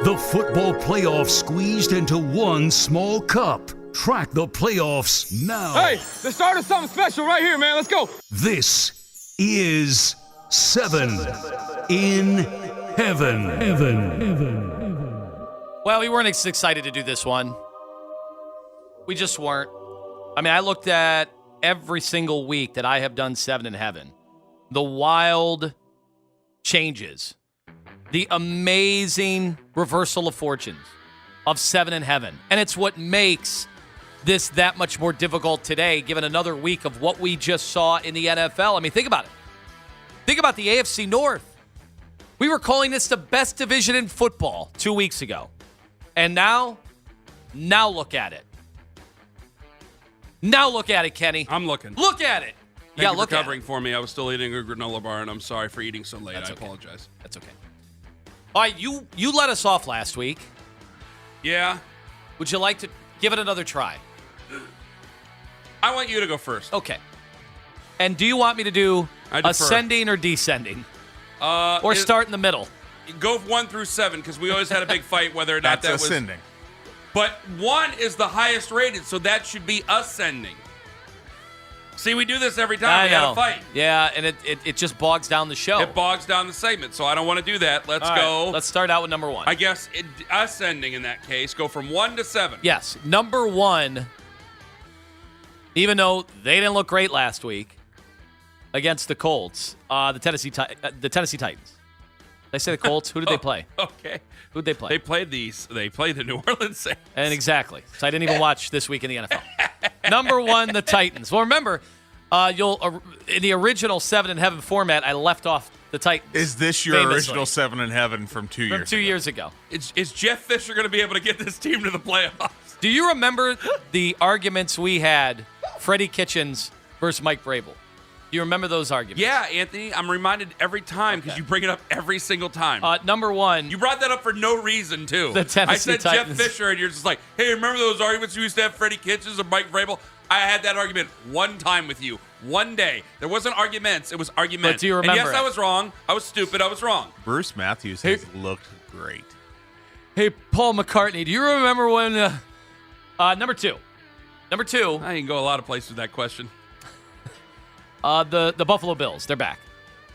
The football playoffs squeezed into one small cup. Track the playoffs now. Hey, the start of something special right here, man. Let's go. This is 7 in Heaven. Well, we weren't as excited to do this one. We just weren't. I mean, I looked at every single week that I have done 7 in Heaven. The wild changes. The amazing reversal of fortunes of 7 in Heaven. And it's what makes this that much more difficult today, given another week of what we just saw in the NFL. I mean, think about it. Think about the AFC North. We were calling this the best division in football 2 weeks ago. And now look at it. Now look at it, Kenny. I'm looking. Look at it. Thank you for covering for me. I was still eating a granola bar, and I'm sorry for eating so late. I apologize. That's okay. All right, you let us off last week. Yeah. Would you like to give it another try? I want you to go first. Okay. And do you want me to do I defer. ascending or descending? Or start in the middle? Go 1 through 7, because we always had a big fight whether or not that was ascending. But 1 is the highest rated, so that should be ascending. See, we do this every time. We have a fight. Yeah, and it just bogs down the show. It bogs down the segment, so I don't want to do that. Let's go. Let's start out with number 1. I guess ascending in that case. Go from 1 to 7. Yes, number 1, even though they didn't look great last week against the Colts, the Tennessee Titans. Did I say the Colts? Who did they play? Okay. Who did they play? They played the New Orleans Saints. And exactly. So I didn't even watch this week in the NFL. Number 1, the Titans. Well, remember, in the original 7 in Heaven format, I left off the Titans. Is this your famously. original 7 in Heaven from 2 years ago? From 2 years ago. Is Jeff Fisher going to be able to get this team to the playoffs? Do you remember the arguments we had, Freddie Kitchens versus Mike Vrabel? Do you remember those arguments? Yeah, Anthony. I'm reminded every time because you bring it up every single time. Number 1. You brought that up for no reason, too. The Tennessee I said Titans. Jeff Fisher, and you're just like, hey, remember those arguments you used to have Freddie Kitchens and Mike Vrabel? I had that argument one time with you. One day. There wasn't arguments. It was arguments. But do you remember And yes, it? I was wrong. I was stupid. I was wrong. Bruce Matthews has looked great. Hey, Paul McCartney, do you remember when... number 2. Number 2. I can go a lot of places with that question. The Buffalo Bills. They're back.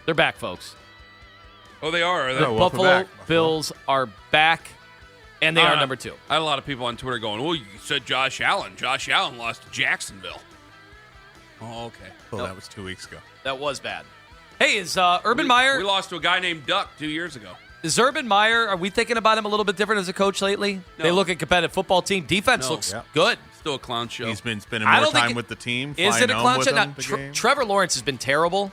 They're back, folks. Oh, they are? The Buffalo Bills are back, and they are number 2. I had a lot of people on Twitter going, well, you said Josh Allen. Josh Allen lost to Jacksonville. Oh, okay. Well, that was 2 weeks ago. That was bad. Hey, is Urban Meyer... We lost to a guy named Duck 2 years ago. Is Urban Meyer, are we thinking about him a little bit different as a coach lately? No. They look at competitive football team. Defense looks good. Still a clown show. He's been spending more time with the team. Is it a clown show? Now, Trevor Lawrence has been terrible.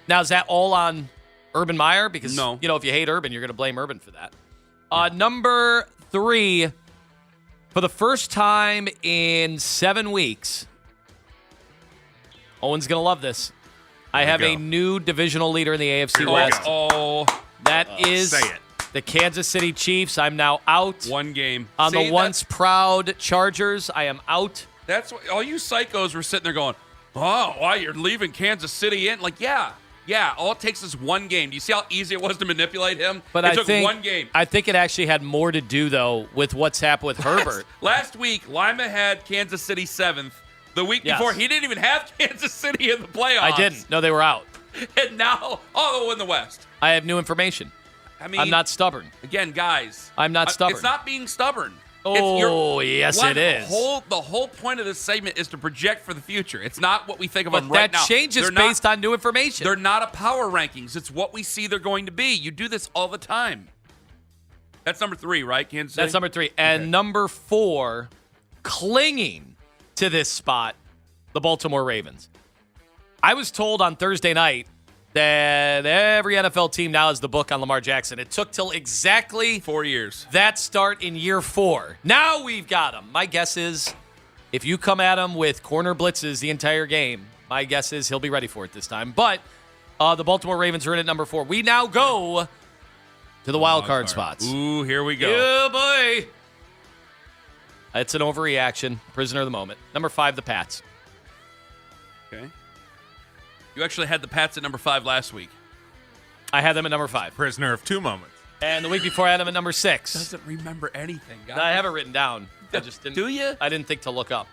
Now, is that all on Urban Meyer? Because, no. If you hate Urban, you're going to blame Urban for that. Number 3, for the first time in 7 weeks, Owen's going to love this. I have a new divisional leader in the AFC West. That is the Kansas City Chiefs. I'm now out. One game. On the once proud Chargers, I am out. That's what all you psychos were sitting there going, oh, why you're leaving Kansas City in? Like, yeah. All it takes is one game. Do you see how easy it was to manipulate him? But it took one game. I think it actually had more to do, though, with what's happened with Herbert. Last week, Lima had Kansas City 7th. The week before, he didn't even have Kansas City in the playoffs. I didn't. No, they were out. And now, they'll win the West. I have new information. I mean, I'm not stubborn. Again, guys. I'm not stubborn. It's not being stubborn. Yes, it is. The whole point of this segment is to project for the future. It's not what we think of them right now. But that changes based on new information. They're not a power rankings. It's what we see they're going to be. You do this all the time. That's number 3, right, Kansas City? That's number 3. And number 4, clinging to this spot, the Baltimore Ravens. I was told on Thursday night that every NFL team now has the book on Lamar Jackson. It took till exactly 4 years. That start in year 4. Now we've got him. My guess is if you come at him with corner blitzes the entire game, my guess is he'll be ready for it this time. But the Baltimore Ravens are in at number 4. We now go to the wild card spots. Ooh, here we go. Yeah, boy. It's an overreaction. Prisoner of the moment. Number 5, the Pats. Okay. You actually had the Pats at number 5 last week. I had them at number 5. Prisoner of 2 moments. And the week before, I had him at number 6. Doesn't remember anything, guys. I have it written down. I just didn't. Do you? I didn't think to look up.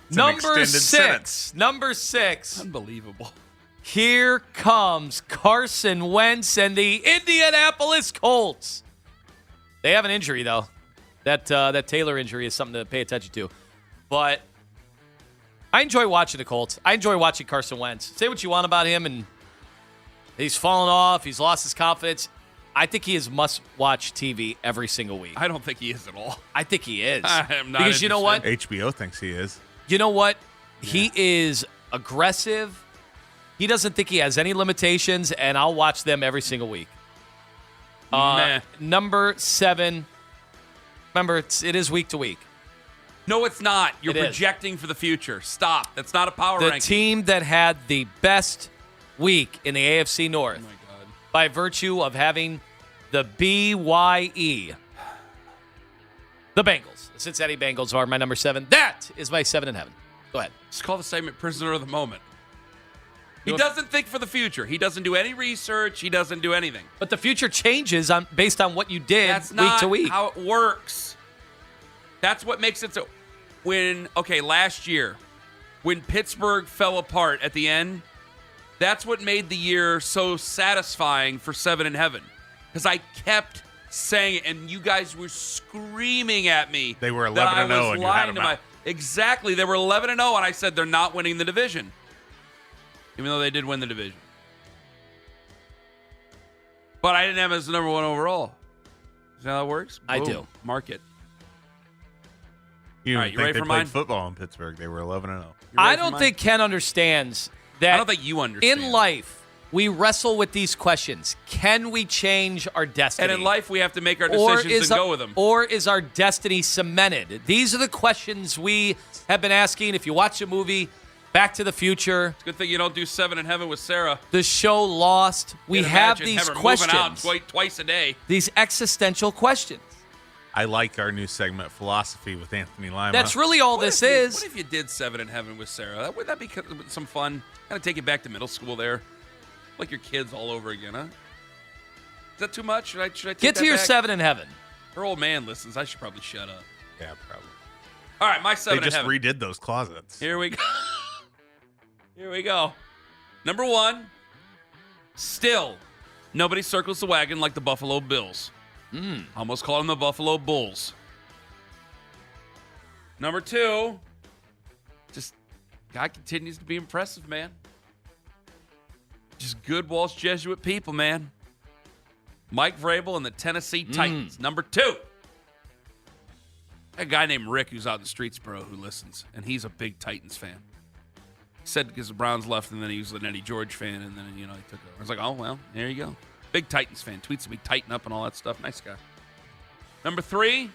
It's an Number extended 6. sentence. Number 6. Unbelievable. Here comes Carson Wentz and the Indianapolis Colts. They have an injury, though. That Taylor injury is something to pay attention to. But I enjoy watching the Colts. I enjoy watching Carson Wentz. Say what you want about him, and he's fallen off. He's lost his confidence. I think he is must-watch TV every single week. I don't think he is at all. I think he is. I am not because you know what? HBO thinks he is. You know what? He is aggressive. He doesn't think he has any limitations, and I'll watch them every single week. Number 7. Remember, it is week to week. No, it's not. You're It is. projecting for the future. Stop. That's not a power The ranking. team that had the best week in the AFC North Oh, my God. by virtue of having the BYE. The Bengals. The Cincinnati Bengals are my number 7. That is my 7 in heaven. Go ahead. Just call the segment Prisoner of the Moment. He doesn't think for the future. He doesn't do any research. He doesn't do anything. But the future changes based on what you did That's week not to week. how it works. That's what makes it so. Last year, when Pittsburgh fell apart at the end, that's what made the year so satisfying for 7 in heaven. Because I kept saying it, and you guys were screaming at me. They were that 11-0 I was and you had lying them to my out. Exactly. They were 11-0, and I said they're not winning the division. Even though they did win the division. But I didn't have them as the number 1 overall. Is that how it works? I Boom. do. Mark it. You All didn't right, you think ready they for played mine? football in Pittsburgh. They were 11-0. You ready I for don't mine? think Ken understands that I don't think you understand. in life, we wrestle with these questions. Can we change our destiny? And in life, we have to make our Or decisions is and go with them. Or is our destiny cemented? These are the questions we have been asking. If you watch a movie, Back to the Future, Good thing you don't do 7 in heaven with Sarah. the show Lost, we Can't have imagine these her moving questions, out twice a day. these existential questions. I like our new segment, Philosophy with Anthony Lima. That's really all this What is. if you did 7 in heaven with Sarah? Would that be some fun? Kind of take you back to middle school there, like your kids all over again, huh? Is that too much? Should I take Get that to your back? 7 in heaven. Her old man listens. I should probably shut up. Yeah, probably. All right, my 7 They just in heaven. redid those closets. Here we go. Here we go. Number 1, still, nobody circles the wagon like the Buffalo Bills. Almost call them the Buffalo Bulls. Number 2, just God continues to be impressive, man. Just good Walsh Jesuit people, man. Mike Vrabel and the Tennessee Titans. Number 2. A guy named Rick who's out in the streets, bro, who listens, and he's a big Titans fan. He said because the Browns left, and then he was an Eddie George fan, and then, he took over. I was like, oh, well, there you go. Big Titans fan. Tweets to me, tighten up and all that stuff. Nice guy. Number 3,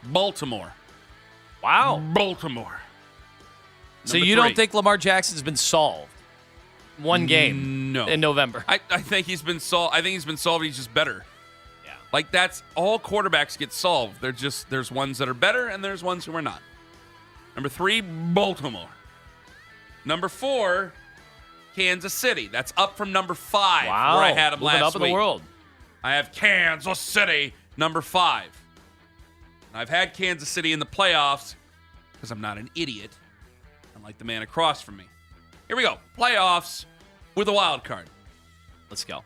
Baltimore. Wow. Baltimore. So Number you 3. don't think Lamar Jackson's been solved? One game No. in November. I think he's been solved. I think he's been solved. He's just better. Yeah. Like, that's all quarterbacks get solved. There's ones that are better and there's ones who are not. Number 3, Baltimore. Number 4, Kansas City. That's up from number 5, Wow. where I had him Moving last up week. in the world. I have Kansas City, number 5. And I've had Kansas City in the playoffs because I'm not an idiot, unlike the man across from me. Here we go. Playoffs with a wild card. Let's go.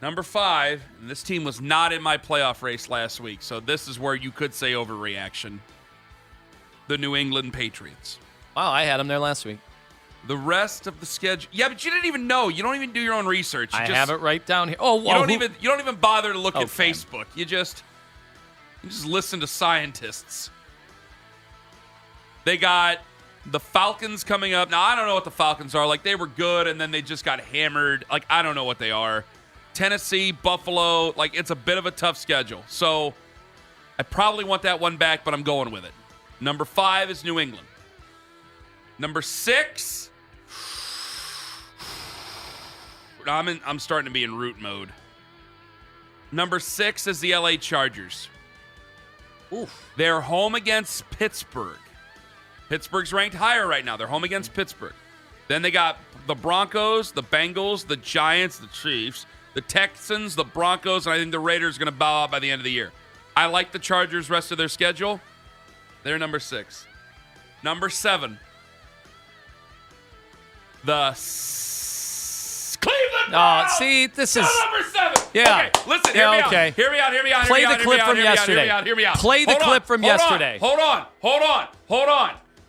Number 5, and this team was not in my playoff race last week, so this is where you could say overreaction. The New England Patriots. Wow, I had him there last week. The rest of the schedule. Yeah, but you didn't even know. You don't even do your own research. You I just, have it right down here. Oh, You whoa, don't even bother to look at Okay. Facebook. You just listen to scientists. They got the Falcons coming up. Now, I don't know what the Falcons are. Like, they were good, and then they just got hammered. Like, I don't know what they are. Tennessee, Buffalo. Like, it's a bit of a tough schedule. So, I probably want that one back, but I'm going with it. Number 5 is New England. Number 6. I'm starting to be in root mode. Number 6 is the LA Chargers. Oof. They're home against Pittsburgh. Pittsburgh's ranked higher right now. They're home against Pittsburgh. Then they got the Broncos, the Bengals, the Giants, the Chiefs, the Texans, the Broncos, and I think the Raiders are going to bow out by the end of the year. I like the Chargers' rest of their schedule. They're number 6. Number 7. The Cleveland Browns. See, this is number 7. Yeah. Okay, listen. Yeah, okay. Hear me out. Play the clip from yesterday. Hear me out. Play the clip from yesterday. Hold on.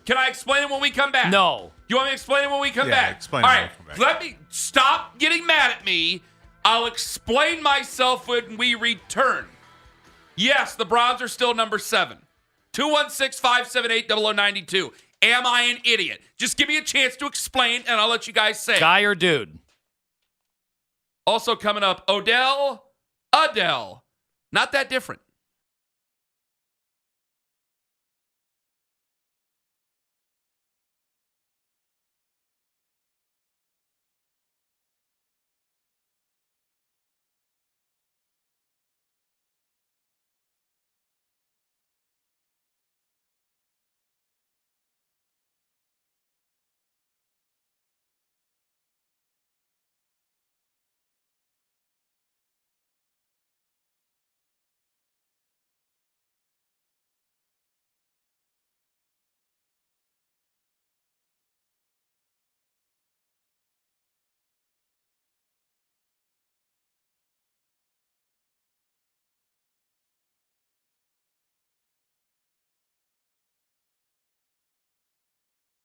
Can I explain it when we come back? No. You want me to explain it when we come Yeah, back? explain All it right. when we come back. Let me stop getting mad at me. I'll explain myself when we return. Yes, the Browns are still number 7. 216-578-0092. Am I an idiot? Just give me a chance to explain, and I'll let you guys say. Guy or dude? Also coming up, Adele. Not that different.